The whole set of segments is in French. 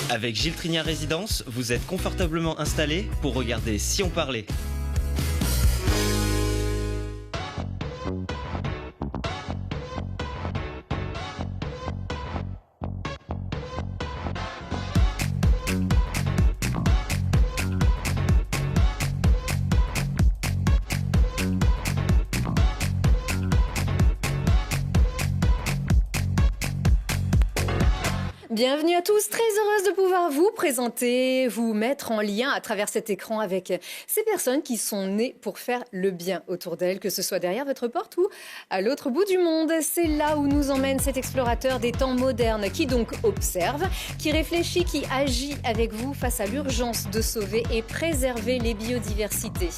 Avec Gilles Trignard Résidence, vous êtes confortablement installé pour regarder Si on parlait. Bienvenue à tous, très heureuse de pouvoir vous présenter, vous mettre en lien à travers cet écran avec ces personnes qui sont nées pour faire le bien autour d'elles, que ce soit derrière votre porte ou à l'autre bout du monde. C'est là où nous emmène cet explorateur des temps modernes qui donc observe, qui réfléchit, qui agit avec vous face à l'urgence de sauver et préserver les biodiversités.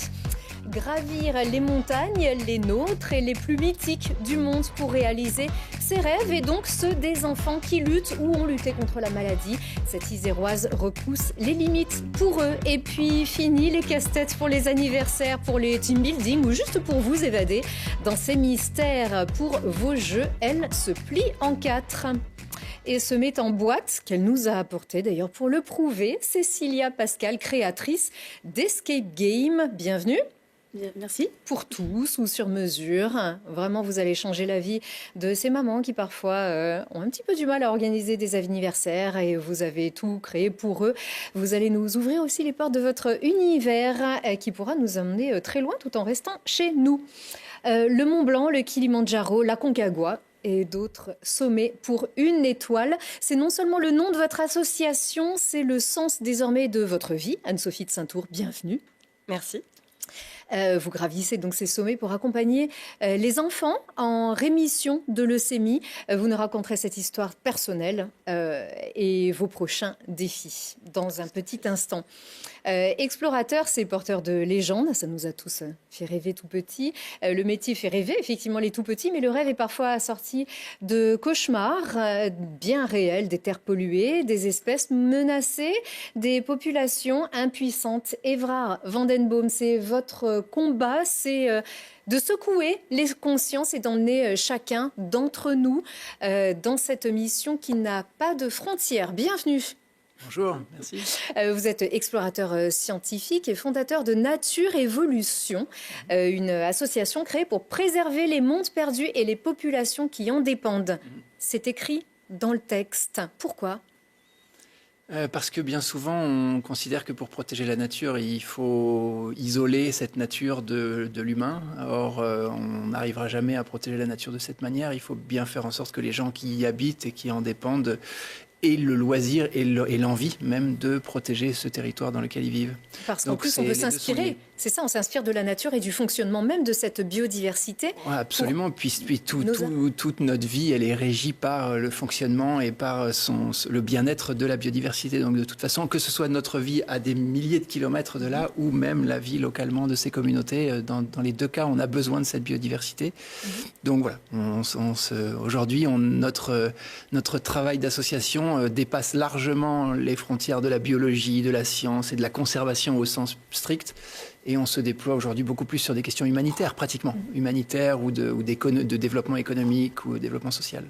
Gravir les montagnes, les nôtres et les plus mythiques du monde pour réaliser ses rêves et donc ceux des enfants qui luttent ou ont lutté contre la maladie. Cette Iséroise repousse les limites pour eux. Et puis fini les casse-têtes pour les anniversaires, pour les team building ou juste pour vous évader dans ces mystères. Pour vos jeux, elle se plie en 4 et se met en boîte, qu'elle nous a apporté d'ailleurs pour le prouver. Cécilia Pascal, créatrice d'Escape Game. Bienvenue. Bien, merci. Pour tous ou sur mesure. Vraiment, vous allez changer la vie de ces mamans qui parfois ont un petit peu du mal à organiser des anniversaires et vous avez tout créé pour eux. Vous allez nous ouvrir aussi les portes de votre univers qui pourra nous emmener très loin tout en restant chez nous. Le Mont Blanc, le Kilimandjaro, la Concagua et d'autres sommets pour une étoile. C'est non seulement le nom de votre association, c'est le sens désormais de votre vie. Anne-Sophie de Saint-Tour, bienvenue. Merci. Vous gravissez donc ces sommets pour accompagner les enfants en rémission de leucémie. Vous nous raconterez cette histoire personnelle et vos prochains défis dans un petit instant. Explorateur, c'est porteur de légendes, ça nous a tous fait rêver tout petit. Le métier fait rêver effectivement les tout petits, mais le rêve est parfois assorti de cauchemars bien réels, des terres polluées, des espèces menacées, des populations impuissantes. Évrard Vandenboom, c'est votre combat, c'est de secouer les consciences et d'emmener chacun d'entre nous dans cette mission qui n'a pas de frontières. Bienvenue. Bonjour, merci. Vous êtes explorateur scientifique et fondateur de Nature Évolution, une association créée pour préserver les mondes perdus et les populations qui en dépendent. C'est écrit dans le texte. Pourquoi ? Parce que bien souvent, on considère que pour protéger la nature, il faut isoler cette nature de l'humain. Or, on n'arrivera jamais à protéger la nature de cette manière. Il faut bien faire en sorte que les gens qui y habitent et qui en dépendent aient le loisir et l'envie même de protéger ce territoire dans lequel ils vivent. Parce qu'en plus, on peut s'inspirer. C'est ça, on s'inspire de la nature et du fonctionnement même de cette biodiversité. Ouais, absolument. Puis toute notre vie, elle est régie par le fonctionnement et par le bien-être de la biodiversité. Donc de toute façon, que ce soit notre vie à des milliers de kilomètres de là ou même la vie localement de ces communautés, dans les deux cas, on a besoin de cette biodiversité. Donc voilà, aujourd'hui, notre travail d'association dépasse largement les frontières de la biologie, de la science et de la conservation au sens strict. Et on se déploie aujourd'hui beaucoup plus sur des questions humanitaires, pratiquement. Humanitaires ou de développement économique ou développement social.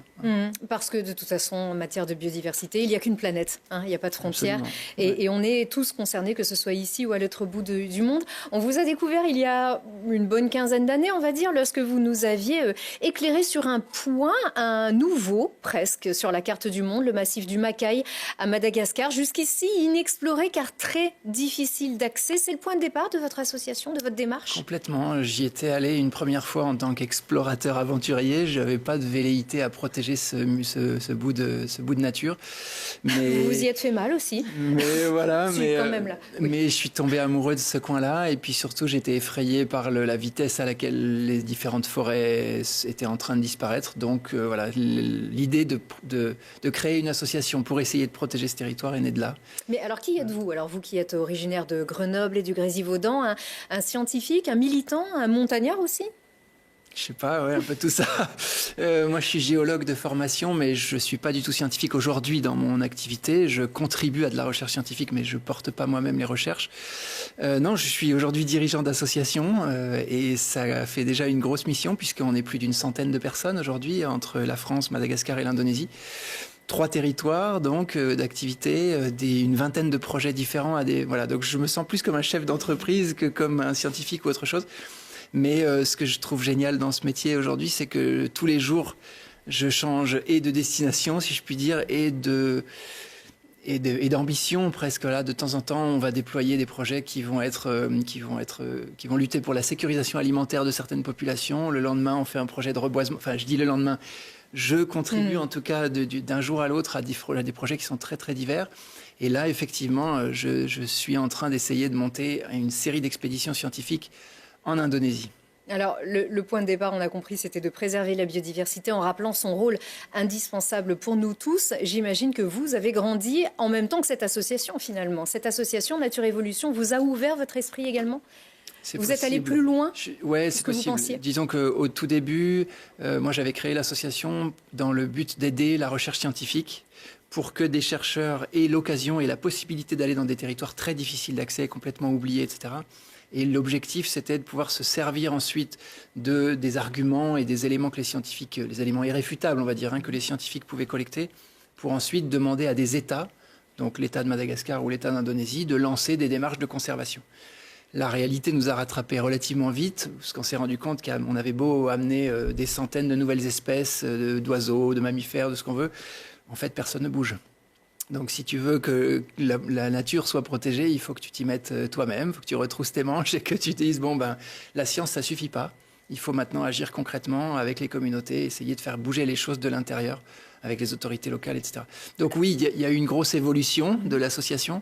Parce que de toute façon, en matière de biodiversité, il n'y a qu'une planète. Il n'y a pas de frontières. Et on est tous concernés, que ce soit ici ou à l'autre bout du monde. On vous a découvert il y a une bonne quinzaine d'années, on va dire, lorsque vous nous aviez éclairé sur un point, un nouveau presque, sur la carte du monde, le massif du Macaï à Madagascar. Jusqu'ici, inexploré car très difficile d'accès. C'est le point de départ de votre association, de votre démarche ? Complètement. J'y étais allé une première fois en tant qu'explorateur aventurier. Je n'avais pas de velléité à protéger ce bout de nature. Mais vous y êtes fait mal aussi. Mais voilà. Quand même là. Oui. Mais je suis tombé amoureux de ce coin-là. Et puis surtout, j'étais effrayé par la vitesse à laquelle les différentes forêts étaient en train de disparaître. Donc voilà, l'idée de créer une association pour essayer de protéger ce territoire est née de là. Mais alors, qui êtes-vous ? Alors, vous qui êtes originaire de Grenoble et du Grésivaudan, un scientifique, un militant, un montagnard aussi ? Je sais pas, ouais, un peu tout ça. Moi, je suis géologue de formation, mais je suis pas du tout scientifique aujourd'hui dans mon activité. Je contribue à de la recherche scientifique, mais je porte pas moi-même les recherches. Non, je suis aujourd'hui dirigeant d'association et ça fait déjà une grosse mission puisqu'on est plus d'une centaine de personnes aujourd'hui entre la France, Madagascar et l'Indonésie. 3 territoires donc d'activités, une vingtaine de projets différents. Voilà, donc je me sens plus comme un chef d'entreprise que comme un scientifique ou autre chose. Mais ce que je trouve génial dans ce métier aujourd'hui, c'est que tous les jours, je change et de destination, si je puis dire, et d'ambition presque. Là, de temps en temps, on va déployer des projets qui vont lutter pour la sécurisation alimentaire de certaines populations. Le lendemain, on fait un projet de reboisement. Enfin, je dis le lendemain. Je contribue en tout cas d'un jour à l'autre à des projets qui sont très très divers. Et là, effectivement, je suis en train d'essayer de monter une série d'expéditions scientifiques en Indonésie. Alors, le point de départ, on a compris, c'était de préserver la biodiversité en rappelant son rôle indispensable pour nous tous. J'imagine que vous avez grandi en même temps que cette association, finalement. Cette association Nature Évolution vous a ouvert votre esprit également ? Vous êtes allé plus loin Oui, c'est possible. Disons qu'au tout début, moi j'avais créé l'association dans le but d'aider la recherche scientifique pour que des chercheurs aient l'occasion et la possibilité d'aller dans des territoires très difficiles d'accès, complètement oubliés, etc. Et l'objectif, c'était de pouvoir se servir ensuite des arguments et des éléments que les éléments irréfutables, on va dire, que les scientifiques pouvaient collecter, pour ensuite demander à des États, donc l'État de Madagascar ou l'État d'Indonésie, de lancer des démarches de conservation. La réalité nous a rattrapés relativement vite, parce qu'on s'est rendu compte qu'on avait beau amener des centaines de nouvelles espèces d'oiseaux, de mammifères, de ce qu'on veut, en fait, personne ne bouge. Donc, si tu veux que la nature soit protégée, il faut que tu t'y mettes toi-même, il faut que tu retrousses tes manches et que tu te dises, la science, ça suffit pas. Il faut maintenant agir concrètement avec les communautés, essayer de faire bouger les choses de l'intérieur avec les autorités locales, etc. Donc oui, il y a eu une grosse évolution de l'association.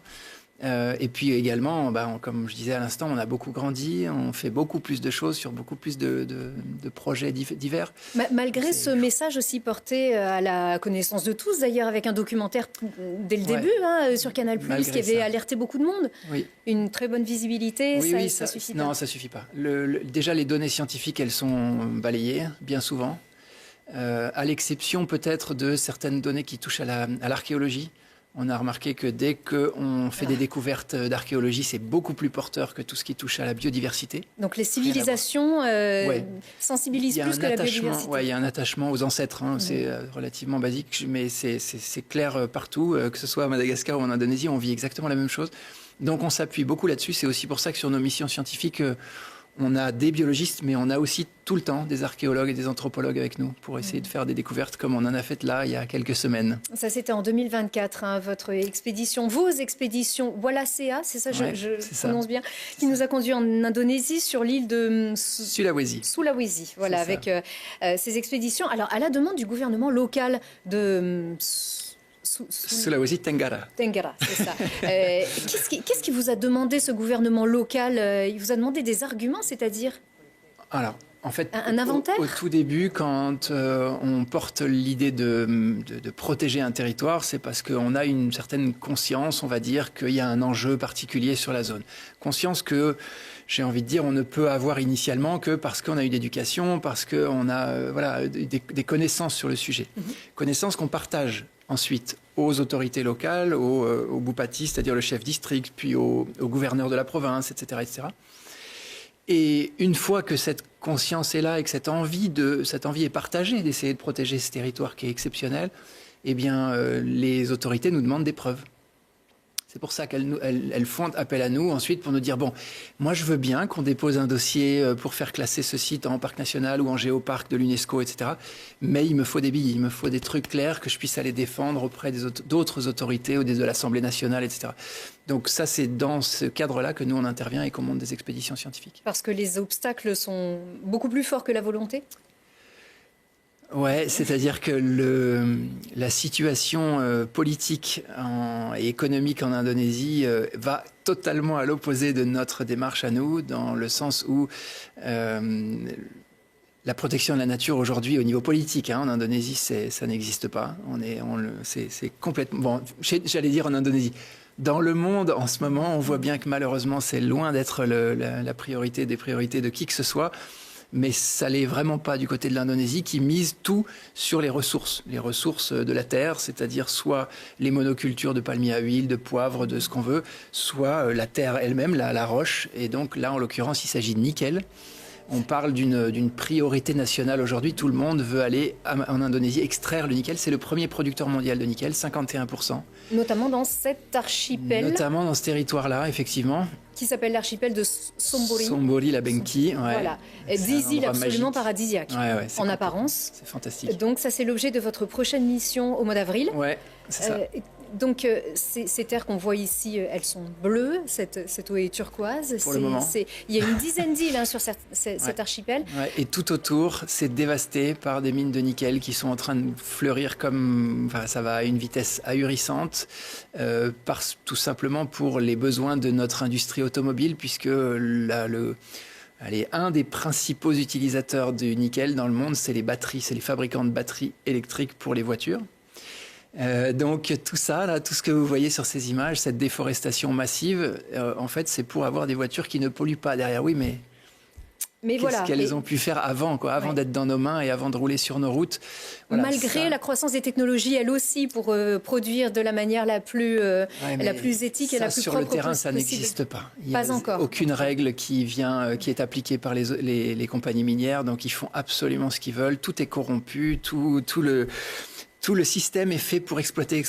Et puis également, comme je disais à l'instant, on a beaucoup grandi, on fait beaucoup plus de choses sur beaucoup plus de projets divers. Malgré ce message aussi porté à la connaissance de tous, d'ailleurs avec un documentaire dès le début sur Canal+, qui avait alerté beaucoup de monde. Oui. Une très bonne visibilité, ça suffit pas. Non, ça suffit pas. Déjà, les données scientifiques, elles sont balayées bien souvent, à l'exception peut-être de certaines données qui touchent à l'archéologie. On a remarqué que dès qu'on fait des découvertes d'archéologie, c'est beaucoup plus porteur que tout ce qui touche à la biodiversité. Donc les civilisations sensibilisent plus que la biodiversité. Oui, il y a un attachement aux ancêtres. C'est relativement basique, mais c'est clair partout. Que ce soit à Madagascar ou en Indonésie, on vit exactement la même chose. Donc on s'appuie beaucoup là-dessus. C'est aussi pour ça que sur nos missions scientifiques, on a des biologistes, mais on a aussi tout le temps des archéologues et des anthropologues avec nous pour essayer de faire des découvertes comme on en a fait là il y a quelques semaines. Ça, c'était en 2024, votre expédition, vos expéditions Wallacea, c'est ça, je prononce bien, qui nous a conduits en Indonésie sur l'île de Sulawesi. Sulawesi, voilà, avec ces expéditions. Alors, à la demande du gouvernement local de... Sulawesi Tenggara. Tenggara, c'est ça. Qu'est-ce qui vous a demandé, ce gouvernement local ? Il vous a demandé des arguments, c'est-à-dire ? Alors, en fait, un inventaire ? Au tout début, quand on porte l'idée de protéger un territoire, c'est parce qu'on a une certaine conscience, on va dire, qu'il y a un enjeu particulier sur la zone. Conscience que, j'ai envie de dire, on ne peut avoir initialement que parce qu'on a eu d'éducation, parce qu'on a des connaissances sur le sujet. Connaissances qu'on partage ensuite aux autorités locales, au Bupati, c'est-à-dire le chef district, puis au gouverneur de la province, etc., etc. Et une fois que cette conscience est là et que cette envie est partagée d'essayer de protéger ce territoire qui est exceptionnel, eh bien, les autorités nous demandent des preuves. C'est pour ça qu'elles font appel à nous ensuite pour nous dire, moi je veux bien qu'on dépose un dossier pour faire classer ce site en parc national ou en géoparc de l'UNESCO, etc. Mais il me faut des billes, il me faut des trucs clairs que je puisse aller défendre auprès d'autres autorités ou de l'Assemblée nationale, etc. Donc ça, c'est dans ce cadre-là que nous, on intervient et qu'on monte des expéditions scientifiques. Parce que les obstacles sont beaucoup plus forts que la volonté ? Ouais, c'est-à-dire que la situation politique et économique en Indonésie va totalement à l'opposé de notre démarche à nous, dans le sens où la protection de la nature aujourd'hui au niveau politique, en Indonésie, ça n'existe pas. C'est complètement... j'allais dire en Indonésie. Dans le monde, en ce moment, on voit bien que malheureusement, c'est loin d'être la priorité des priorités de qui que ce soit. Mais ça l'est vraiment pas du côté de l'Indonésie qui mise tout sur les ressources de la terre, c'est-à-dire soit les monocultures de palmiers à huile, de poivre, de ce qu'on veut, soit la terre elle-même, la roche. Et donc là, en l'occurrence, il s'agit de nickel. On parle d'une priorité nationale aujourd'hui. Tout le monde veut aller en Indonésie extraire le nickel. C'est le premier producteur mondial de nickel, 51%. Notamment dans cet archipel. Notamment dans ce territoire-là, effectivement. Qui s'appelle l'archipel de Sombori. Sombori, la Benki. Ouais. Voilà. 10 îles absolument paradisiaques, en apparence. C'est fantastique. Donc ça, c'est l'objet de votre prochaine mission au mois d'avril. Ouais, c'est ça. Donc ces terres qu'on voit ici, elles sont bleues, cette eau est turquoise. Pour le moment. Il y a une dizaine d'îles sur cet archipel. Ouais, et tout autour, c'est dévasté par des mines de nickel qui sont en train de fleurir comme... Enfin, ça va à une vitesse ahurissante, tout simplement pour les besoins de notre industrie automobile, puisque un des principaux utilisateurs du nickel dans le monde, c'est les batteries, c'est les fabricants de batteries électriques pour les voitures. Donc tout ça, là, tout ce que vous voyez sur ces images, cette déforestation massive, en fait, c'est pour avoir des voitures qui ne polluent pas derrière. Oui, mais qu'est-ce qu'elles ont pu faire avant d'être dans nos mains et avant de rouler sur nos routes. Voilà, malgré la croissance des technologies, elle aussi, pour produire de la manière la plus éthique et la plus sur propre le terrain, possible. Ça n'existe pas. Il n'y a encore aucune règle qui est appliquée par les compagnies minières. Donc ils font absolument ce qu'ils veulent. Tout est corrompu, tout le système est fait pour exploiter,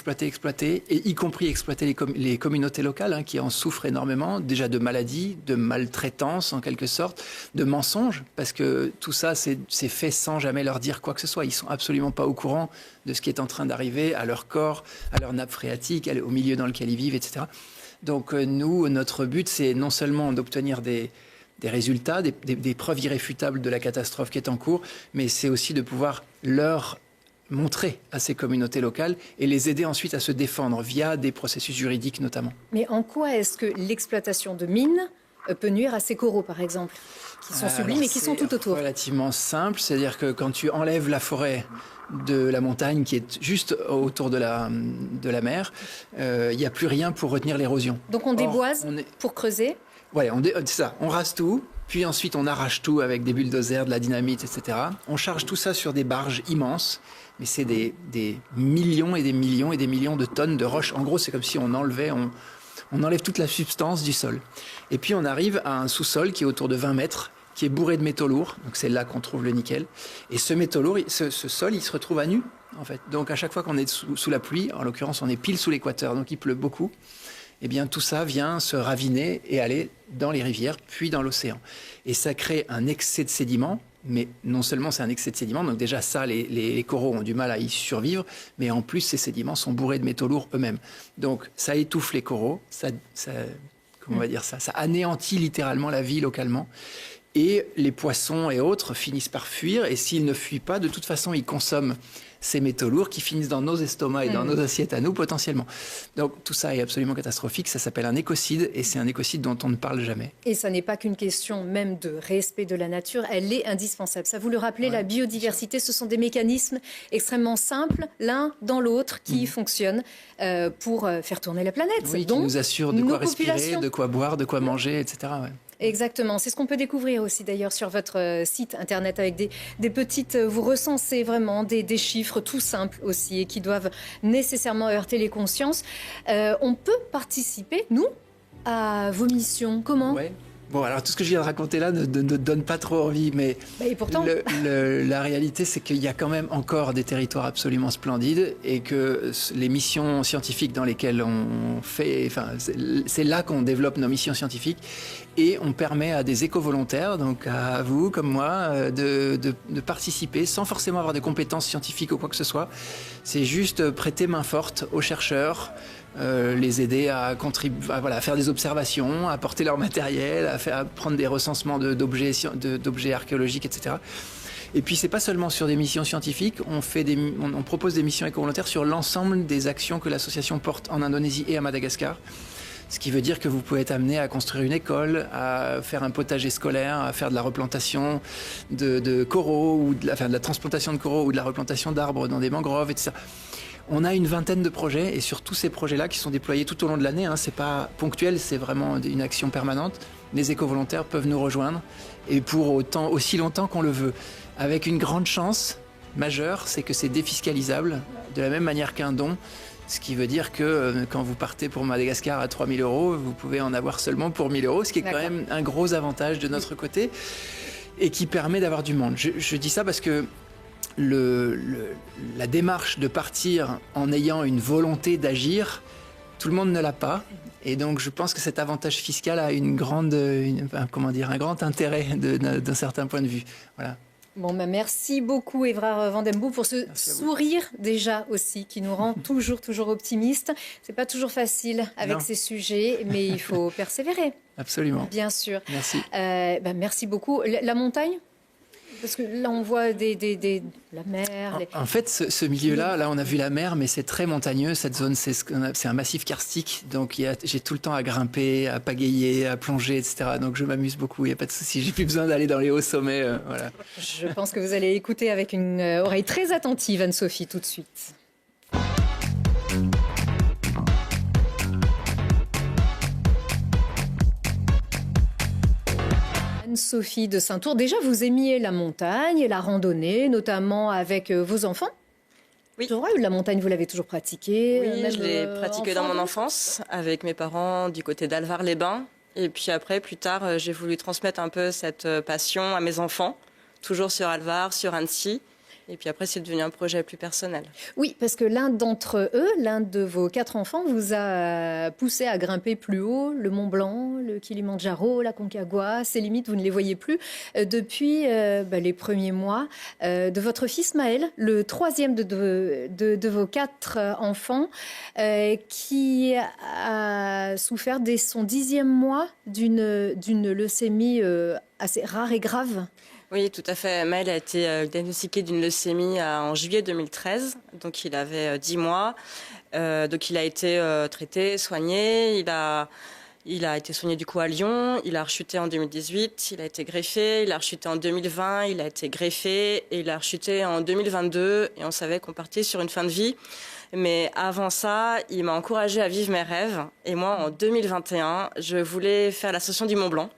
et y compris exploiter les communautés locales qui en souffrent énormément, déjà de maladies, de maltraitance en quelque sorte, de mensonges, parce que tout ça c'est fait sans jamais leur dire quoi que ce soit. Ils sont absolument pas au courant de ce qui est en train d'arriver à leur corps, à leur nappe phréatique, au milieu dans lequel ils vivent, etc. Donc nous, notre but, c'est non seulement d'obtenir des résultats, des preuves irréfutables de la catastrophe qui est en cours, mais c'est aussi de pouvoir leur montrer à ces communautés locales et les aider ensuite à se défendre via des processus juridiques notamment. Mais en quoi est-ce que l'exploitation de mines peut nuire à ces coraux, par exemple, qui sont sublimes et qui sont tout autour? C'est relativement simple, c'est-à-dire que quand tu enlèves la forêt de la montagne qui est juste autour de la mer, il n'y a plus rien pour retenir l'érosion. Donc on déboise pour creuser? Ouais, c'est ça, on rase tout. Puis ensuite, on arrache tout avec des bulldozers, de la dynamite, etc. On charge tout ça sur des barges immenses, mais c'est des millions et des millions et des millions de tonnes de roches. En gros, c'est comme si on enlève toute la substance du sol. Et puis, on arrive à un sous-sol qui est autour de 20 mètres, qui est bourré de métaux lourds. Donc, c'est là qu'on trouve le nickel. Et ce métaux lourd, ce sol, il se retrouve à nu, en fait. Donc, à chaque fois qu'on est sous la pluie, en l'occurrence, on est pile sous l'équateur, donc il pleut beaucoup. Eh bien, tout ça vient se raviner et aller dans les rivières, puis dans l'océan. Et ça crée un excès de sédiments, mais non seulement c'est un excès de sédiments, donc déjà ça, les coraux ont du mal à y survivre, mais en plus, ces sédiments sont bourrés de métaux lourds eux-mêmes. Donc, ça étouffe les coraux, ça anéantit littéralement la vie localement. Et les poissons et autres finissent par fuir, et s'ils ne fuient pas, de toute façon, ils consomment ces métaux lourds qui finissent dans nos estomacs et dans nos assiettes à nous potentiellement. Donc tout ça est absolument catastrophique, ça s'appelle un écocide et c'est un écocide dont on ne parle jamais. Et ça n'est pas qu'une question même de respect de la nature, elle est indispensable. Ça vous le rappelez, la biodiversité, ce sont des mécanismes extrêmement simples, l'un dans l'autre, qui fonctionnent pour faire tourner la planète. Oui, qui nous assurent de quoi respirer, de quoi boire, de quoi manger, etc. Ouais. Exactement, c'est ce qu'on peut découvrir aussi d'ailleurs sur votre site internet avec des petites, vous recensez vraiment des chiffres tout simples aussi et qui doivent nécessairement heurter les consciences. On peut participer, nous, à vos missions, comment ? Bon, alors tout ce que je viens de raconter là ne donne pas trop envie, mais et pourtant... la réalité, c'est qu'il y a quand même encore des territoires absolument splendides et que les missions scientifiques dans lesquelles on fait... Enfin, c'est là qu'on développe nos missions scientifiques et on permet à des éco-volontaires, donc à vous comme moi, de participer sans forcément avoir de compétences scientifiques ou quoi que ce soit. C'est juste prêter main forte aux chercheurs, les aider à faire des observations, à porter leur matériel, à prendre des recensements d'objets archéologiques, etc. Et puis c'est pas seulement sur des missions scientifiques, on propose des missions éco-volontaires sur l'ensemble des actions que l'association porte en Indonésie et à Madagascar. Ce qui veut dire que vous pouvez être amené à construire une école, à faire un potager scolaire, à faire de la replantation de coraux, ou de la transplantation de coraux ou de la replantation d'arbres dans des mangroves, etc. On a une vingtaine de projets et sur tous ces projets-là qui sont déployés tout au long de l'année, c'est pas ponctuel, c'est vraiment une action permanente. Les éco-volontaires peuvent nous rejoindre et pour aussi longtemps qu'on le veut. Avec une grande chance majeure, c'est que c'est défiscalisable de la même manière qu'un don. Ce qui veut dire que quand vous partez pour Madagascar à 3 000 €, vous pouvez en avoir seulement pour 1 000 €, ce qui est quand même un gros avantage de notre côté. et qui permet d'avoir du monde. Je dis ça parce que la démarche de partir en ayant une volonté d'agir, tout le monde ne l'a pas. Et donc, je pense que cet avantage fiscal a un grand intérêt d'un certain point de vue. Voilà. Bon, merci beaucoup Évrard Van Den Boe pour ce sourire déjà aussi qui nous rend toujours optimistes. C'est pas toujours facile avec ces sujets, mais il faut persévérer. Absolument. Bien sûr. Merci. Merci beaucoup. La montagne ? Parce que là, on voit la mer. En fait, ce milieu-là, là, on a vu la mer, mais c'est très montagneux. Cette zone, c'est un massif karstique. Donc, j'ai tout le temps à grimper, à pagayer, à plonger, etc. Donc, je m'amuse beaucoup. Il n'y a pas de souci. J'ai plus besoin d'aller dans les hauts sommets. Voilà. Je pense que vous allez écouter avec une oreille très attentive, Anne-Sophie, tout de suite. Anne-Sophie de Saint-Tour, déjà vous aimiez la montagne, la randonnée, notamment avec vos enfants ? Oui. La montagne, vous l'avez toujours pratiquée ? Oui, je l'ai pratiquée dans mon enfance avec mes parents du côté d'Alvar-les-Bains. Et puis après, plus tard, j'ai voulu transmettre un peu cette passion à mes enfants, toujours sur Alvar, sur Annecy. Et puis après, c'est devenu un projet plus personnel. Oui, parce que l'un d'entre eux, l'un de vos 4 enfants, vous a poussé à grimper plus haut, le Mont Blanc, le Kilimandjaro, la Concagua. Ces limites, vous ne les voyez plus depuis les premiers mois de votre fils Maël, le 3e de vos 4 enfants, qui a souffert dès son 10e mois d'une leucémie assez rare et grave. Oui, tout à fait. Maël a été diagnostiqué d'une leucémie en juillet 2013. Donc, il avait 10 mois. Donc, il a été traité, soigné. Il a été soigné du coup à Lyon. Il a rechuté en 2018. Il a été greffé. Il a rechuté en 2020. Il a été greffé. Et il a rechuté en 2022. Et on savait qu'on partait sur une fin de vie. Mais avant ça, il m'a encouragée à vivre mes rêves. Et moi, en 2021, je voulais faire l'ascension du Mont Blanc.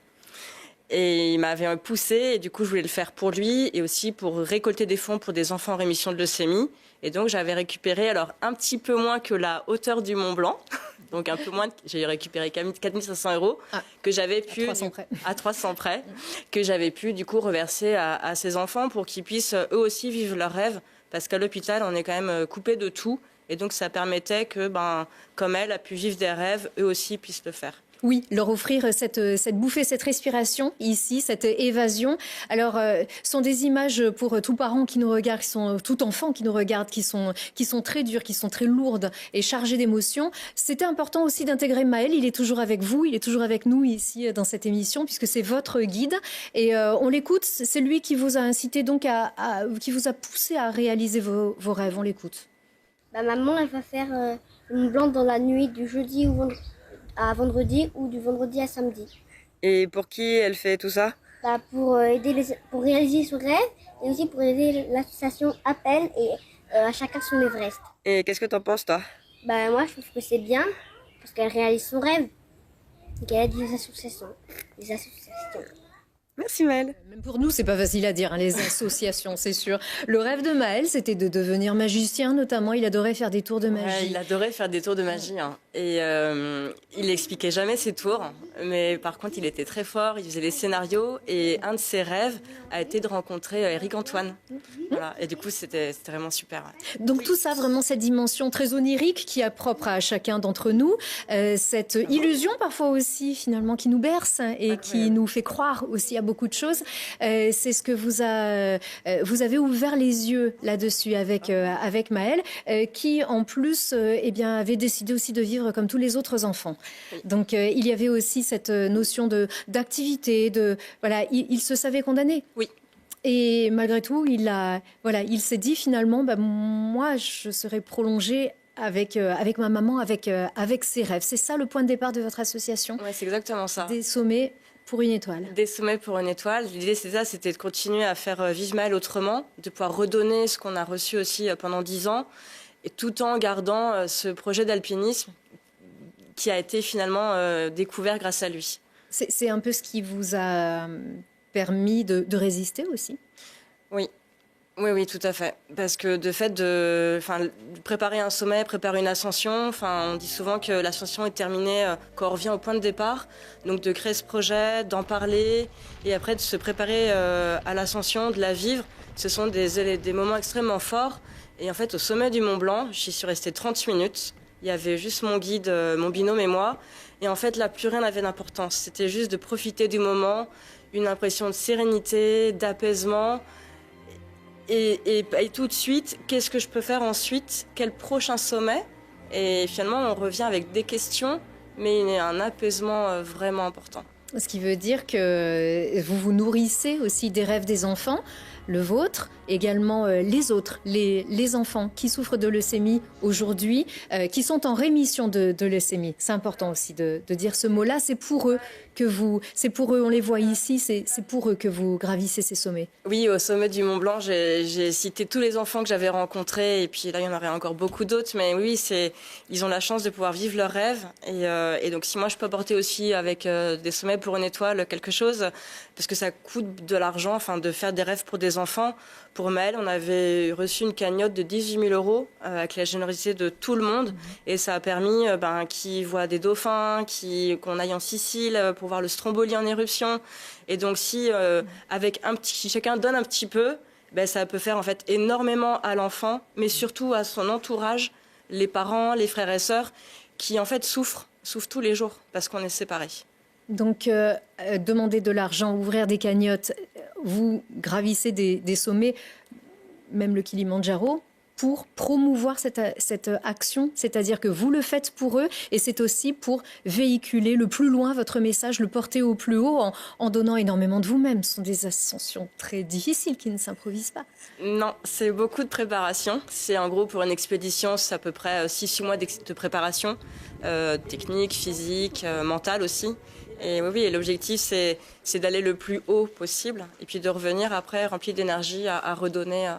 Et il m'avait poussé, et du coup, je voulais le faire pour lui et aussi pour récolter des fonds pour des enfants en rémission de leucémie. Et donc, j'avais récupéré, alors un petit peu moins que la hauteur du Mont Blanc, donc un peu moins, j'ai récupéré 4 500 €, que j'avais pu, à 300 près, que j'avais pu du coup reverser à ces enfants pour qu'ils puissent eux aussi vivre leurs rêves. Parce qu'à l'hôpital, on est quand même coupé de tout. Et donc, ça permettait que, comme elle a pu vivre des rêves, eux aussi puissent le faire. Oui, leur offrir cette bouffée, cette respiration ici, cette évasion. Alors, ce sont des images pour tout parent qui nous regarde, tout enfant qui nous regarde, qui sont très dures, qui sont très lourdes et chargées d'émotions. C'était important aussi d'intégrer Maël. Il est toujours avec vous, il est toujours avec nous ici dans cette émission puisque c'est votre guide. Et on l'écoute, c'est lui qui vous a incité donc qui vous a poussé à réaliser vos rêves. On l'écoute. Maman, elle va faire le Mont Blanc dans la nuit du jeudi à vendredi ou du vendredi à samedi. Et pour qui elle fait tout ça ? Pour réaliser son rêve et aussi pour aider l'association Appel et à chacun son Everest. Et qu'est-ce que t'en penses, toi ? Moi, je trouve que c'est bien parce qu'elle réalise son rêve et qu'elle aide les associations. Merci Maël. Même pour nous, c'est pas facile à dire, les associations, c'est sûr. Le rêve de Maël, c'était de devenir magicien, notamment. Il adorait faire des tours de magie. Ouais, il adorait faire des tours de magie. Et il n'expliquait jamais ses tours. Mais par contre, il était très fort. Il faisait les scénarios. Et un de ses rêves a été de rencontrer Éric Antoine. Voilà. Et du coup, c'était vraiment super. Ouais. Donc tout ça, vraiment cette dimension très onirique qui est propre à chacun d'entre nous. Cette illusion parfois aussi, finalement, qui nous berce et qui nous fait croire aussi à beaucoup de choses. C'est ce que vous avez ouvert les yeux là-dessus avec Maël, qui en plus avait décidé aussi de vivre comme tous les autres enfants. Donc il y avait aussi cette notion d'activité, il se savait condamné. Oui. Et malgré tout, il s'est dit finalement, moi je serai prolongé avec ma maman, avec ses rêves. C'est ça le point de départ de votre association ? Oui, c'est exactement ça. Des sommets pour une étoile. Des sommets pour une étoile. L'idée, c'était de continuer à faire vivre Maël autrement, de pouvoir redonner ce qu'on a reçu aussi pendant 10 ans, et tout en gardant ce projet d'alpinisme qui a été finalement découvert grâce à lui. C'est un peu ce qui vous a permis de résister aussi ? Oui. Oui, oui, tout à fait. Parce que de fait de préparer un sommet, préparer une ascension, on dit souvent que l'ascension est terminée quand on revient au point de départ. Donc de créer ce projet, d'en parler et après de se préparer à l'ascension, de la vivre, ce sont des moments extrêmement forts. Et en fait, au sommet du Mont Blanc, j'y suis restée 30 minutes. Il y avait juste mon guide, mon binôme et moi. Et en fait, là, plus rien n'avait d'importance. C'était juste de profiter du moment, une impression de sérénité, d'apaisement. Et tout de suite, qu'est-ce que je peux faire ensuite? Quel prochain sommet? Et finalement, on revient avec des questions, mais un apaisement vraiment important. Ce qui veut dire que vous vous nourrissez aussi des rêves des enfants, le vôtre, également les autres, les enfants qui souffrent de leucémie aujourd'hui, qui sont en rémission de leucémie. C'est important aussi de dire ce mot-là, c'est pour eux on les voit ici, c'est pour eux que vous gravissez ces sommets. Oui, au sommet du Mont Blanc, j'ai cité tous les enfants que j'avais rencontrés, et puis là, il y en aurait encore beaucoup d'autres, mais oui, ils ont la chance de pouvoir vivre leurs rêves, et donc si moi je peux apporter aussi avec des sommets pour une étoile quelque chose, parce que ça coûte de l'argent, de faire des rêves pour des enfants. Pour Maëlle, on avait reçu une cagnotte de 18 000 euros avec la générosité de tout le monde. Et ça a permis qu'ils voient des dauphins, qu'on aille en Sicile pour voir le Stromboli en éruption. Et donc si chacun donne un petit peu, ça peut faire en fait énormément à l'enfant, mais surtout à son entourage, les parents, les frères et sœurs, qui en fait souffrent tous les jours parce qu'on est séparés. Donc, demander de l'argent, ouvrir des cagnottes, vous gravissez des sommets, même le Kilimandjaro, pour promouvoir cette action, c'est-à-dire que vous le faites pour eux et c'est aussi pour véhiculer le plus loin votre message, le porter au plus haut en donnant énormément de vous-même. Ce sont des ascensions très difficiles qui ne s'improvisent pas. Non, c'est beaucoup de préparation. C'est en gros pour une expédition, c'est à peu près 6 mois de préparation, technique, physique, mentale aussi. Et oui, l'objectif, c'est d'aller le plus haut possible et puis de revenir après rempli d'énergie à redonner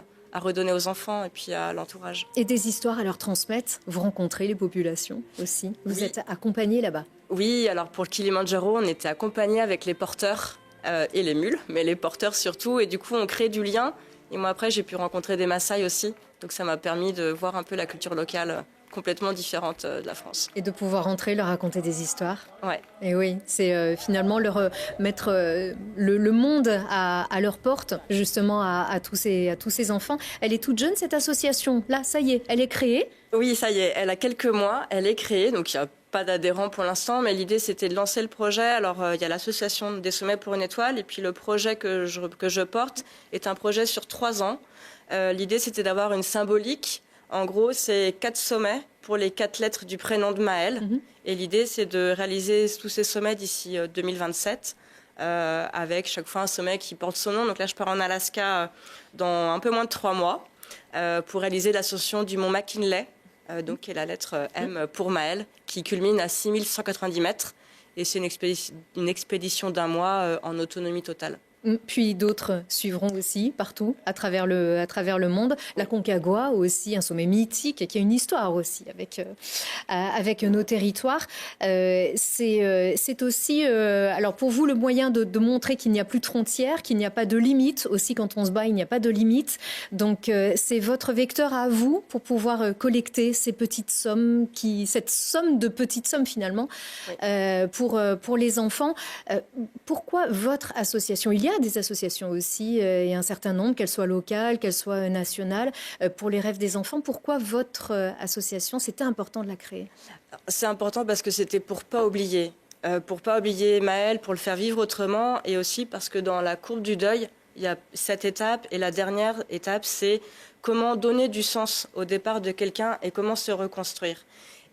aux enfants et puis à l'entourage. Et des histoires à leur transmettre. Vous rencontrez les populations aussi. Vous êtes accompagnés là-bas. Oui, alors pour le Kilimandjaro, on était accompagnés avec les porteurs et les mules, mais les porteurs surtout. Et du coup, on crée du lien. Et moi, après, j'ai pu rencontrer des Maasai aussi. Donc ça m'a permis de voir un peu la culture locale complètement différente de la France. Et de pouvoir rentrer, leur raconter des histoires. Ouais. Et oui, c'est finalement leur mettre le monde à leur porte, justement à tous ces enfants. Elle est toute jeune, cette association. Là, ça y est, elle est créée. Oui, ça y est, elle a quelques mois, elle est créée, donc il n'y a pas d'adhérents pour l'instant, mais l'idée c'était de lancer le projet. Alors il y a l'association des sommets pour une étoile, et puis le projet que je porte est un projet sur 3 ans. L'idée c'était d'avoir une symbolique. En gros, c'est 4 sommets pour les 4 lettres du prénom de Maëlle. Et l'idée, c'est de réaliser tous ces sommets d'ici 2027, avec chaque fois un sommet qui porte son nom. Donc là, je pars en Alaska dans un peu moins de 3 mois pour réaliser l'ascension du mont McKinley, qui est la lettre M pour Maëlle, qui culmine à 6190 mètres. Et c'est une expédition d'1 mois en autonomie totale. Puis d'autres suivront aussi partout à travers le monde. La Concagua aussi, un sommet mythique qui a une histoire aussi avec nos territoires. C'est aussi, alors pour vous, le moyen de montrer qu'il n'y a plus de frontières, qu'il n'y a pas de limites. Aussi, quand on se bat, il n'y a pas de limites. Donc, c'est votre vecteur à vous pour pouvoir collecter ces petites sommes, cette somme de petites sommes finalement, oui. pour les enfants. Pourquoi votre association? Il y a des associations aussi, et un certain nombre, qu'elles soient locales, qu'elles soient nationales, pour les rêves des enfants. Pourquoi votre association, c'était important de la créer? C'est important parce que c'était pour pas oublier Maëlle, pour le faire vivre autrement, et aussi parce que dans la courbe du deuil, il y a cette étape, et la dernière étape, c'est comment donner du sens au départ de quelqu'un et comment se reconstruire.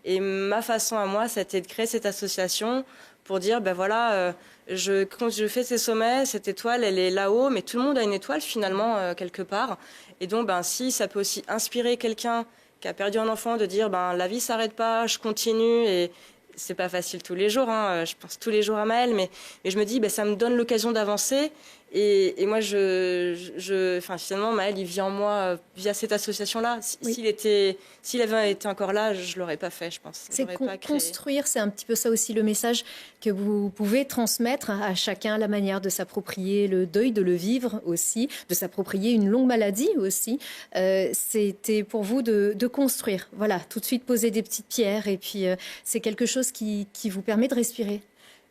Et ma façon à moi, c'était de créer cette association pour dire, quand je fais ces sommets, cette étoile, elle est là-haut, mais tout le monde a une étoile finalement, quelque part. Et donc, si ça peut aussi inspirer quelqu'un qui a perdu un enfant, de dire, la vie s'arrête pas, je continue, et c'est pas facile tous les jours, je pense tous les jours à Maëlle, mais je me dis, ça me donne l'occasion d'avancer, Et moi, enfin, finalement, Maël, il vit en moi via cette association-là. S'il avait été encore là, je l'aurais pas fait, je pense. C'est construire, c'est un petit peu ça aussi le message que vous pouvez transmettre à chacun, la manière de s'approprier le deuil, de le vivre aussi, de s'approprier une longue maladie aussi. C'était pour vous de construire. Voilà, tout de suite poser des petites pierres et puis c'est quelque chose qui vous permet de respirer.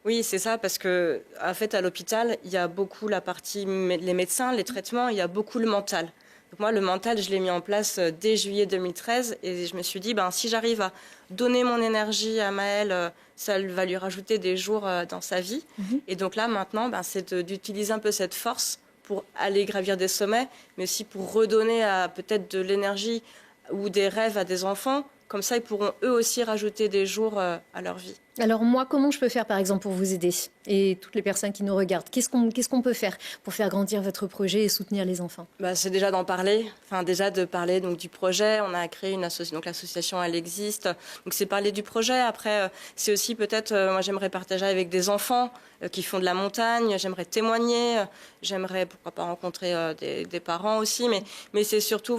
Oui, c'est ça, parce que en fait, à l'hôpital, il y a beaucoup la partie les médecins, les traitements, il y a beaucoup le mental. Donc moi, le mental, je l'ai mis en place dès juillet 2013 et je me suis dit, si j'arrive à donner mon énergie à Maël, ça va lui rajouter des jours dans sa vie. Et donc là, maintenant, c'est d'utiliser un peu cette force pour aller gravir des sommets, mais aussi pour redonner peut-être de l'énergie ou des rêves à des enfants. Comme ça, ils pourront eux aussi rajouter des jours à leur vie. Alors moi, comment je peux faire par exemple pour vous aider et toutes les personnes qui nous regardent? Qu'est-ce qu'on peut faire pour faire grandir votre projet et soutenir les enfants? C'est déjà d'en parler, déjà de parler donc, du projet. On a créé une association, donc l'association elle existe, donc c'est parler du projet. Après, c'est aussi peut-être, moi j'aimerais partager avec des enfants qui font de la montagne, j'aimerais témoigner, j'aimerais pourquoi pas rencontrer des parents aussi, mais c'est surtout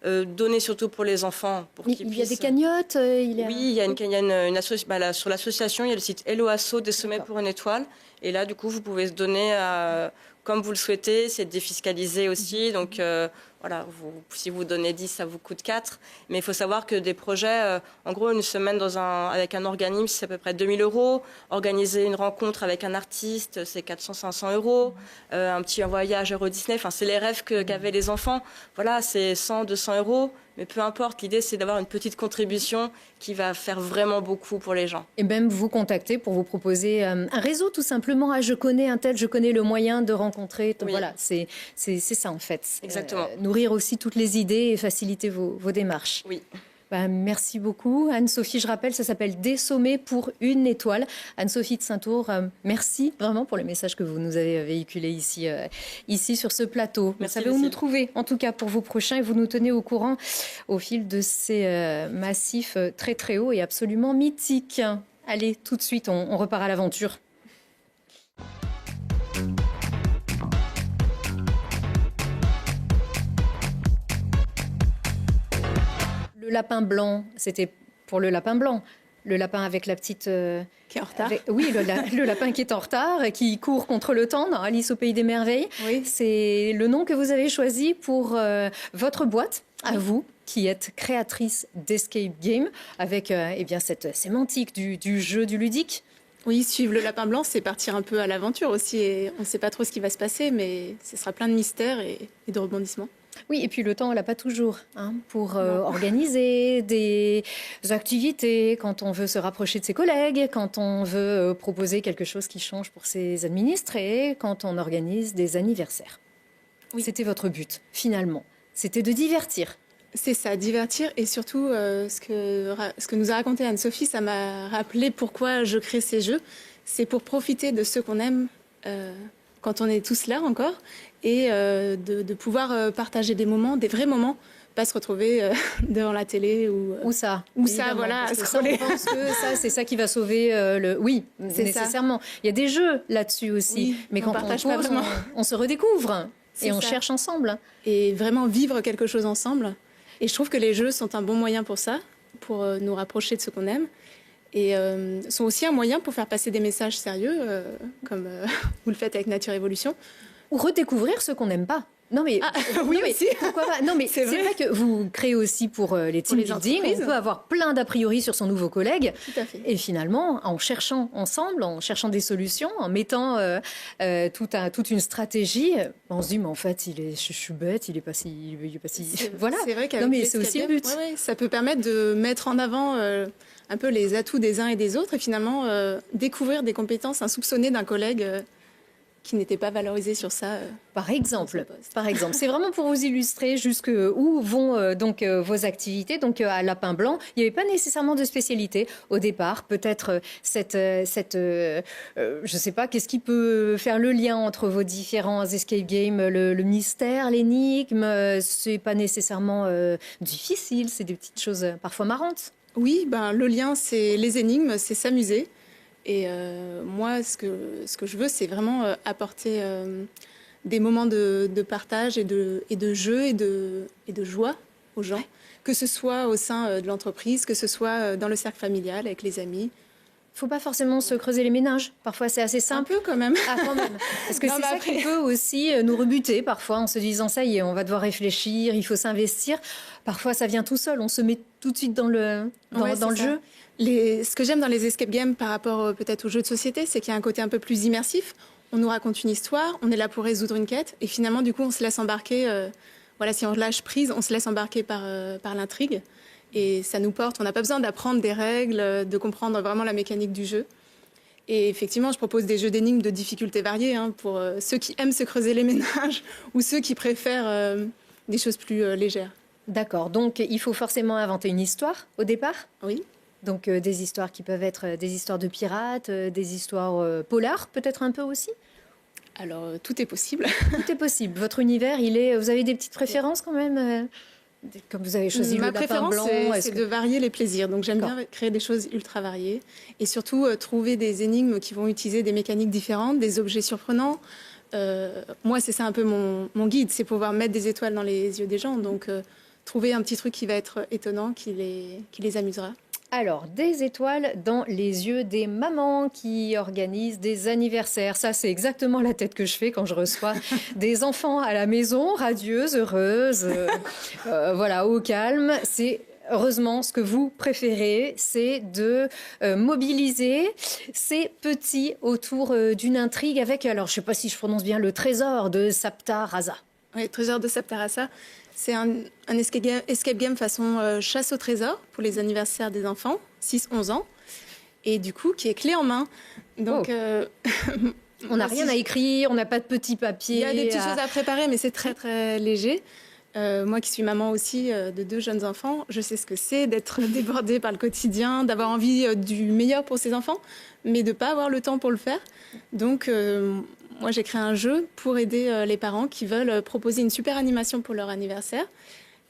donner surtout pour les enfants. Il y a des cagnottes Oui, il y a une association, sur l'association, il y a le site Hello Asso des sommets pour une étoile. Et là, du coup, vous pouvez se donner comme vous le souhaitez. C'est défiscalisé aussi. Donc, si vous donnez 10, ça vous coûte 4. Mais il faut savoir que des projets, en gros, une semaine avec un organisme, c'est à peu près 2 000 €. Organiser une rencontre avec un artiste, c'est 400-500 €. Un petit voyage Euro Disney, c'est les rêves qu'avaient les enfants. Voilà, c'est 100-200 €. Mais peu importe, l'idée, c'est d'avoir une petite contribution qui va faire vraiment beaucoup pour les gens. Et même vous contacter pour vous proposer un réseau, tout simplement. Je connais un tel, je connais le moyen de rencontrer. Oui. Voilà, c'est ça, en fait. Exactement. Nourrir aussi toutes les idées et faciliter vos démarches. Oui. Merci beaucoup. Anne-Sophie, je rappelle, ça s'appelle Des sommets pour une étoile. Anne-Sophie de Saint-Tour, merci vraiment pour le message que vous nous avez véhiculé ici sur ce plateau. Merci, vous savez où nous trouver, en tout cas pour vos prochains, et vous nous tenez au courant au fil de ces massifs très très hauts et absolument mythiques. Allez, tout de suite, on repart à l'aventure. Le lapin blanc, c'était pour le lapin blanc. Le lapin avec la petite... Qui est en retard. Oui, le lapin qui est en retard et qui court contre le temps dans Alice au Pays des Merveilles. Oui. C'est le nom que vous avez choisi pour votre boîte, à vous, qui êtes créatrice d'Escape Game, avec cette sémantique du jeu, du ludique. Oui, suivre le lapin blanc, c'est partir un peu à l'aventure aussi. Et on ne sait pas trop ce qui va se passer, mais ce sera plein de mystères et de rebondissements. Oui, et puis le temps, on l'a pas toujours pour organiser des activités, quand on veut se rapprocher de ses collègues, quand on veut proposer quelque chose qui change pour ses administrés, quand on organise des anniversaires. Oui. C'était votre but, finalement. C'était de divertir. C'est ça, divertir. Et surtout, ce que nous a raconté Anne-Sophie, ça m'a rappelé pourquoi je crée ces jeux. C'est pour profiter de ceux qu'on aime quand on est tous là encore, et de pouvoir partager des moments, des vrais moments, pas se retrouver devant la télé ou ça. Voilà. Ça, on pense que ça, c'est ça qui va sauver Oui, c'est nécessairement. Ça. Il y a des jeux là-dessus aussi, oui, mais quand on pose, on se redécouvre et on cherche ensemble. Et vraiment vivre quelque chose ensemble. Et je trouve que les jeux sont un bon moyen pour ça, pour nous rapprocher de ce qu'on aime. Et sont aussi un moyen pour faire passer des messages sérieux, comme vous le faites avec Nature Évolution. Ou redécouvrir ce qu'on n'aime pas. Non mais oui, mais pourquoi pas. Non mais c'est vrai que vous créez aussi pour les team building. On peut avoir plein d'a priori sur son nouveau collègue. Tout à fait. Et finalement, en cherchant ensemble, en cherchant des solutions, en mettant toute une stratégie, on se dit mais en fait je suis bête, il est pas si voilà. C'est vrai qu'avec non mais c'est aussi le but. Ouais, ça peut permettre de mettre en avant un peu les atouts des uns et des autres et finalement découvrir des compétences insoupçonnées d'un collègue. Qui n'était pas valorisé sur ça. Par exemple, c'est vraiment pour vous illustrer jusqu'où vont vos activités. Donc à Lapin Blanc, il n'y avait pas nécessairement de spécialité au départ. Peut-être je sais pas, qu'est-ce qui peut faire le lien entre vos différents escape games, le mystère, l'énigme. C'est pas nécessairement difficile. C'est des petites choses parfois marrantes. Oui, le lien, c'est les énigmes, c'est s'amuser. Et moi, ce que je veux, c'est vraiment apporter des moments de partage et de jeu et de joie aux gens, que ce soit au sein de l'entreprise, que ce soit dans le cercle familial, avec les amis. Il ne faut pas forcément se creuser les méninges. Parfois, c'est assez simple. Un peu quand même. Ah, quand même. Parce que Non, c'est mais ça après- qui peut aussi nous rebuter parfois en se disant ça y est, on va devoir réfléchir, il faut s'investir. Parfois, ça vient tout seul. On se met tout de suite dans le Ouais, dans le c'est ça. jeu. Ce que j'aime dans les escape games par rapport peut-être aux jeux de société, c'est qu'il y a un côté un peu plus immersif. On nous raconte une histoire, on est là pour résoudre une quête, et finalement, du coup, on se laisse embarquer. Voilà, si on lâche prise, on se laisse embarquer par l'intrigue. Et ça nous porte. On n'a pas besoin d'apprendre des règles, de comprendre vraiment la mécanique du jeu. Et effectivement, je propose des jeux d'énigmes de difficultés variées pour ceux qui aiment se creuser les méninges ou ceux qui préfèrent des choses plus légères. D'accord. Donc, il faut forcément inventer une histoire au départ. Oui. Donc, des histoires qui peuvent être des histoires de pirates, des histoires polars, peut-être un peu aussi. Alors, tout est possible. Tout est possible. Votre univers, vous avez des petites préférences quand même comme vous avez choisi Ma le lapin préférence, blanc. c'est de varier les plaisirs. Donc, j'aime bien créer des choses ultra variées. Et surtout, trouver des énigmes qui vont utiliser des mécaniques différentes, des objets surprenants. Moi, c'est ça un peu mon guide, c'est pouvoir mettre des étoiles dans les yeux des gens. Donc, trouver un petit truc qui va être étonnant, qui les amusera. Alors, des étoiles dans les yeux des mamans qui organisent des anniversaires. Ça, c'est exactement la tête que je fais quand je reçois des enfants à la maison, radieuses, heureuses, voilà, au calme. C'est heureusement ce que vous préférez, c'est de mobiliser ces petits autour d'une intrigue avec, alors je ne sais pas si je prononce bien, le trésor de Sapta-Rasa. Oui, Trésor de Sapta-Rasa. C'est un escape game façon chasse au trésor pour les anniversaires des enfants, 6-11 ans, et du coup, qui est clé en main. Donc, on n'a rien à écrire, on n'a pas de petits papiers. Il y a des petites choses à préparer, mais c'est très, très léger. Moi qui suis maman aussi de 2 jeunes enfants, je sais ce que c'est d'être débordée par le quotidien, d'avoir envie du meilleur pour ses enfants, mais de ne pas avoir le temps pour le faire. Donc, moi, j'ai créé un jeu pour aider les parents qui veulent proposer une super animation pour leur anniversaire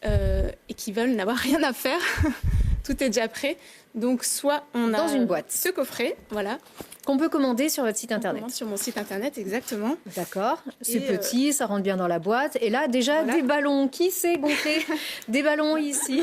et qui veulent n'avoir rien à faire. Tout est déjà prêt. Donc, soit on a dans une boîte ce coffret, voilà, qu'on peut commander sur votre site internet. sur mon site internet, exactement. D'accord. C'est Et, petit, ça rentre bien dans la boîte. Et là, déjà, voilà. des ballons. Qui sait gonfler des ballons ici?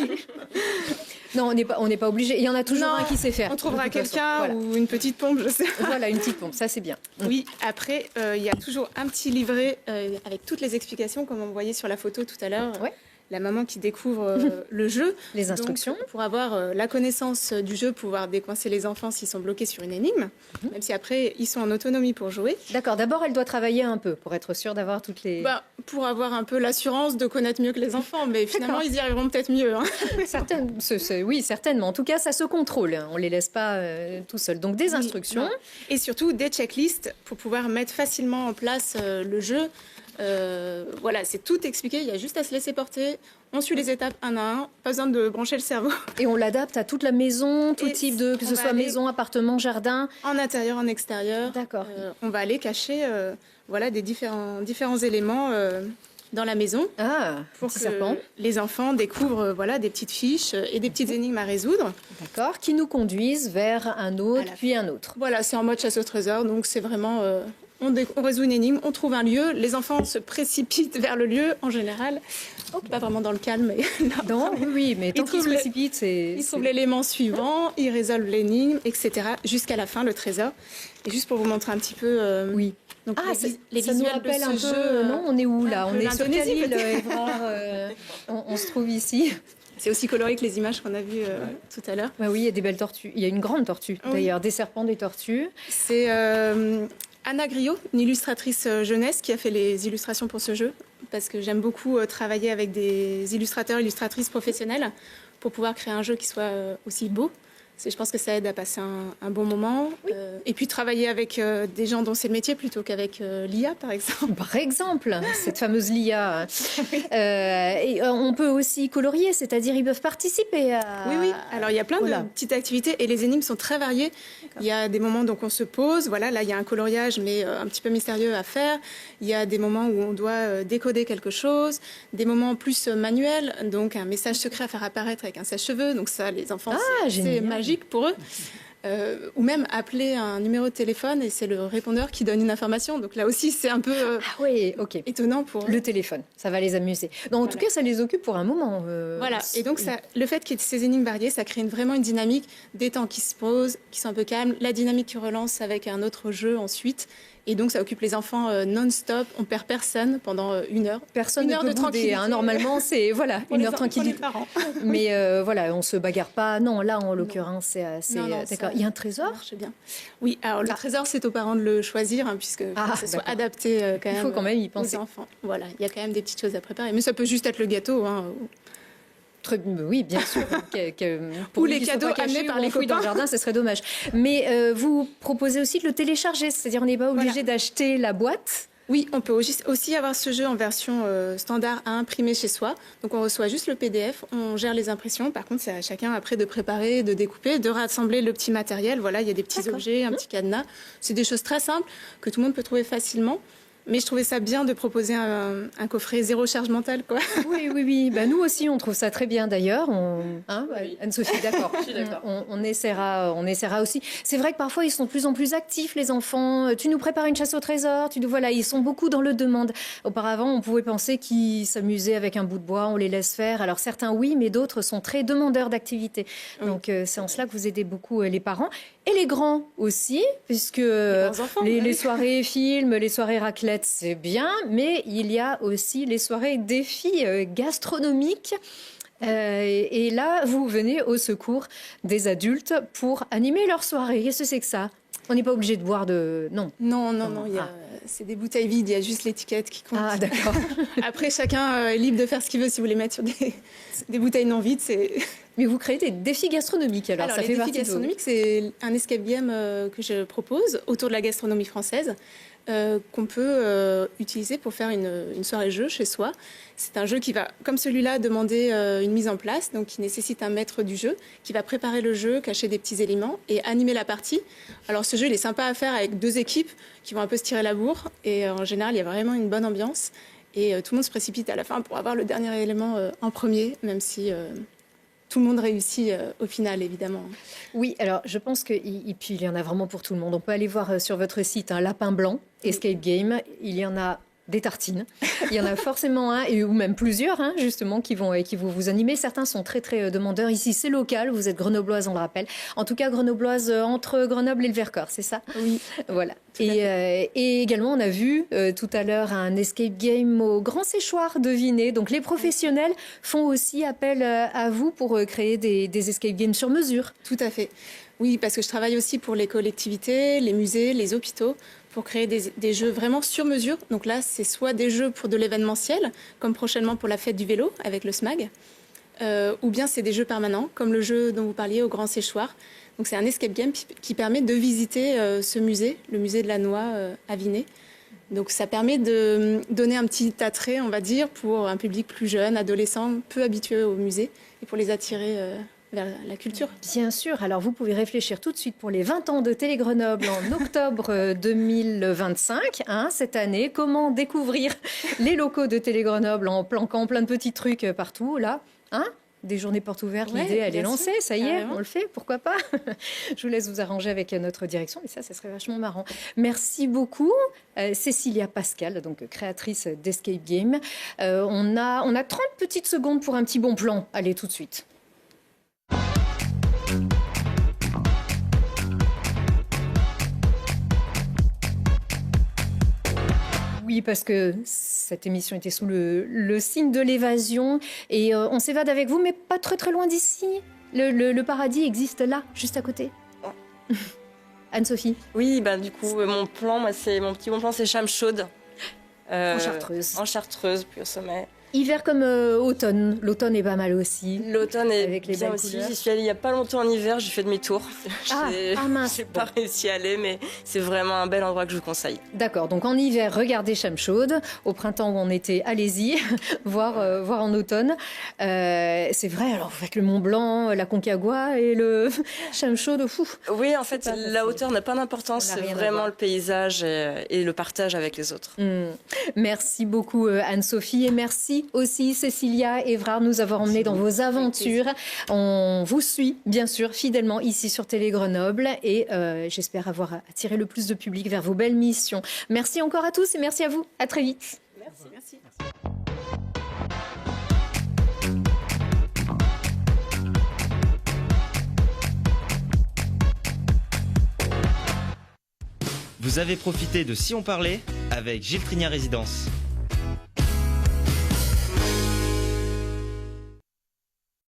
Non, on n'est pas obligé. Il y en a toujours Non, un qui sait faire. On trouvera de toute façon. quelqu'un Voilà. ou une petite pompe, je sais. Voilà, une petite pompe. Ça, c'est bien. Oui, après, il y a toujours un petit livret avec toutes les explications, comme on voyait sur la photo tout à l'heure. Ouais. La maman qui découvre le jeu. Les instructions. Donc, pour avoir la connaissance du jeu, pouvoir décoincer les enfants s'ils sont bloqués sur une énigme, même si après, ils sont en autonomie pour jouer. D'accord. D'abord, elle doit travailler un peu pour être sûre d'avoir toutes les... Pour avoir un peu l'assurance de connaître mieux que les enfants, mais finalement, D'accord. ils y arriveront peut-être mieux. Hein. Oui, certainement. En tout cas, ça se contrôle. On ne les laisse pas tout seuls. Donc, des instructions. Non. Et surtout, des checklists pour pouvoir mettre facilement en place le jeu. Voilà, c'est tout expliqué, il y a juste à se laisser porter. On suit les étapes un à un, pas besoin de brancher le cerveau. Et on l'adapte à toute la maison, tout Et type de... Que on ce va soit aller- maison, appartement, jardin. En intérieur, en extérieur. D'accord. On va aller cacher voilà, des différents éléments dans la maison Ah, pour petit que serpent. les enfants découvrent voilà, des petites fiches et des petites énigmes à résoudre. D'accord. Qui nous conduisent vers un autre, À la puis un autre. Voilà, c'est en mode chasse au trésor, donc c'est vraiment... on résout une énigme, on trouve un lieu, les enfants se précipitent vers le lieu en général. Pas vraiment dans le calme, mais Non, oui, mais tant qu'ils se trouvent les- précipitent, c'est... ils trouvent l'élément suivant, ils résolvent l'énigme, etc. jusqu'à la fin, le trésor. Et juste pour vous montrer un petit peu... Oui. Donc Ah, les ça nous visuels rappelle de un ce peu... jeu, non, on est où là? un On peu est sur quelle l'Indonésie, île, peut-être. Évrard on se trouve ici. C'est aussi coloré que les images qu'on a vues tout à l'heure. Bah oui, il y a des belles tortues. Il y a une grande tortue, Oui. d'ailleurs. Des serpents, des tortues. C'est Anna Griot, une illustratrice jeunesse, qui a fait les illustrations pour ce jeu, parce que j'aime beaucoup travailler avec des illustrateurs, illustratrices professionnels pour pouvoir créer un jeu qui soit aussi beau. Je pense que ça aide à passer un bon moment. Et puis travailler avec des gens dont c'est le métier plutôt qu'avec l'IA, par exemple. Par exemple, cette fameuse LIA. Et on peut aussi colorier, c'est-à-dire ils peuvent participer à... Oui. Alors, il y a plein Voilà. de petites activités et les énigmes sont très variées. Il y a des moments donc on se pose. Voilà, là, il y a un coloriage, mais un petit peu mystérieux à faire. Il y a des moments où on doit décoder quelque chose. Des moments plus manuels, donc un message secret à faire apparaître avec un sèche-cheveux. Donc ça, les enfants, c'est génial. magique pour eux. ou même appeler un numéro de téléphone et c'est le répondeur qui donne une information. Donc là aussi, c'est un peu Ah oui, ok. étonnant pour Le téléphone, ça va les amuser. Donc, en tout cas, ça les occupe pour un moment. Voilà, et donc le fait qu'il y ait ces énigmes variées, ça crée vraiment une dynamique, des temps qui se posent, qui sont un peu calmes, la dynamique qui relance avec un autre jeu ensuite. Et donc, ça occupe les enfants non-stop. On perd personne pendant 1 heure. Personne Une ne heure peut de bouder, tranquillité. hein. Normalement, c'est voilà, Pour 1 heure les tranquillité. parents. Mais voilà, on se bagarre pas. Non, là, en l'occurrence, c'est Non, d'accord. ça- Il y a un Ça trésor. marche bien. Oui, alors le trésor, c'est aux parents de le choisir, hein, puisque faut que ce soit d'accord. adapté quand Il même faut quand même y penser. aux enfants. Voilà, il y a quand même des petites choses à préparer. Mais ça peut juste être le gâteau. Hein. Oui, bien sûr. Ou les cadeaux amenés par les copains dans le jardin, ce serait dommage. Mais vous proposez aussi de le télécharger, c'est-à-dire on n'est pas obligé d'acheter la boîte. Oui, on peut aussi avoir ce jeu en version standard à imprimer chez soi. Donc on reçoit juste le PDF, on gère les impressions. Par contre, c'est à chacun après de préparer, de découper, de rassembler le petit matériel. Voilà, il y a des petits objets, un petit cadenas. C'est des choses très simples que tout le monde peut trouver facilement. Mais je trouvais ça bien de proposer un coffret zéro charge mentale, quoi. Oui. Bah, nous aussi, on trouve ça très bien d'ailleurs. Anne-Sophie, d'accord. Je suis d'accord. On essaiera aussi. C'est vrai que parfois, ils sont de plus en plus actifs, les enfants. Tu nous prépares une chasse au trésor. Voilà, ils sont beaucoup dans le demande. Auparavant, on pouvait penser qu'ils s'amusaient avec un bout de bois, on les laisse faire. Alors certains, oui, mais d'autres sont très demandeurs d'activité. Donc c'est en cela que vous aidez beaucoup les parents. Et les grands aussi, puisque les soirées films, les soirées raclette, c'est bien, mais il y a aussi les soirées défis gastronomiques. Et là, vous venez au secours des adultes pour animer leur soirée. Qu'est-ce que c'est que ça? On n'est pas obligé de boire de... Non. Non. C'est des bouteilles vides, il y a juste l'étiquette qui compte. Ah, d'accord. Après, chacun est libre de faire ce qu'il veut. Si vous voulez mettre sur des bouteilles non vides, c'est... Mais vous créez des défis gastronomiques, alors ça les fait défis partie de vos- gastronomiques, c'est un escape game que je propose autour de la gastronomie française qu'on peut utiliser pour faire une soirée jeu chez soi. C'est un jeu qui va, comme celui-là, demander une mise en place, donc qui nécessite un maître du jeu, qui va préparer le jeu, cacher des petits éléments et animer la partie. Alors ce jeu, il est sympa à faire avec 2 équipes qui vont un peu se tirer la bourre et en général, il y a vraiment une bonne ambiance et tout le monde se précipite à la fin pour avoir le dernier élément en premier, même si... tout le monde réussit au final, évidemment. Oui, alors je pense que et puis il y en a vraiment pour tout le monde. On peut aller voir sur votre site un lapin blanc, Escape Game. Il y en a des tartines. Il y en a forcément un, ou même plusieurs, hein, justement, qui vont vous animer. Certains sont très, très demandeurs. Ici, c'est local. Vous êtes grenobloise, on le rappelle. En tout cas, grenobloise entre Grenoble et le Vercors, c'est ça? Oui. Voilà. Et également, on a vu tout à l'heure un escape game au Grand Séchoir de Vinay. Donc, les professionnels font aussi appel à vous pour créer des escape games sur mesure. Tout à fait. Oui, parce que je travaille aussi pour les collectivités, les musées, les hôpitaux, pour créer des jeux vraiment sur mesure. Donc là, c'est soit des jeux pour de l'événementiel, comme prochainement pour la fête du vélo avec le SMAG, ou bien c'est des jeux permanents, comme le jeu dont vous parliez au Grand Séchoir. Donc c'est un escape game qui permet de visiter ce musée, le musée de la Noix à Vinay. Donc ça permet de donner un petit attrait, on va dire, pour un public plus jeune, adolescent, peu habitué au musée, et pour les attirer vers la culture. Bien sûr. Alors, vous pouvez réfléchir tout de suite pour les 20 ans de Télé Grenoble en octobre 2025, cette année. Comment découvrir les locaux de Télé Grenoble en planquant plein de petits trucs partout, là, Des journées portes ouvertes, l'idée, elle est lancée, ça y est, on le fait, pourquoi pas? Je vous laisse vous arranger avec notre direction, mais ça serait vachement marrant. Merci beaucoup, Cécilia Pascal, donc créatrice d'Escape Game. On a 30 petites secondes pour un petit bon plan. Allez, tout de suite. Oui, parce que cette émission était sous le signe de l'évasion et on s'évade avec vous, mais pas très très loin d'ici. Le paradis existe là, juste à côté. Anne-Sophie. Oui, du coup, mon petit bon plan, c'est Chamchaude. En Chartreuse. En Chartreuse, puis au sommet. Hiver comme automne. L'automne est pas mal aussi. L'automne est avec les bien belles aussi. couleurs. J'y suis allée il n'y a pas longtemps en hiver, j'ai fait demi-tour. Mince. J'ai pas réussi à aller, mais c'est vraiment un bel endroit que je vous conseille. D'accord, donc en hiver, regardez Chamchaude. Au printemps où on était, allez-y, voir en automne. C'est vrai, alors vous faites le Mont Blanc, la Concagua et le Chamchaude, fou. Oui, en fait, la hauteur n'a pas d'importance, c'est vraiment le paysage et le partage avec les autres. Merci beaucoup Anne-Sophie et merci Merci aussi Cécilia Évrard de nous avoir emmenés dans vos aventures. On vous suit bien sûr fidèlement ici sur Télé Grenoble et j'espère avoir attiré le plus de public vers vos belles missions. Merci encore à tous et merci à vous. À très vite. Merci. Vous avez profité de Si on parlait avec Gilles Trignat Résidence.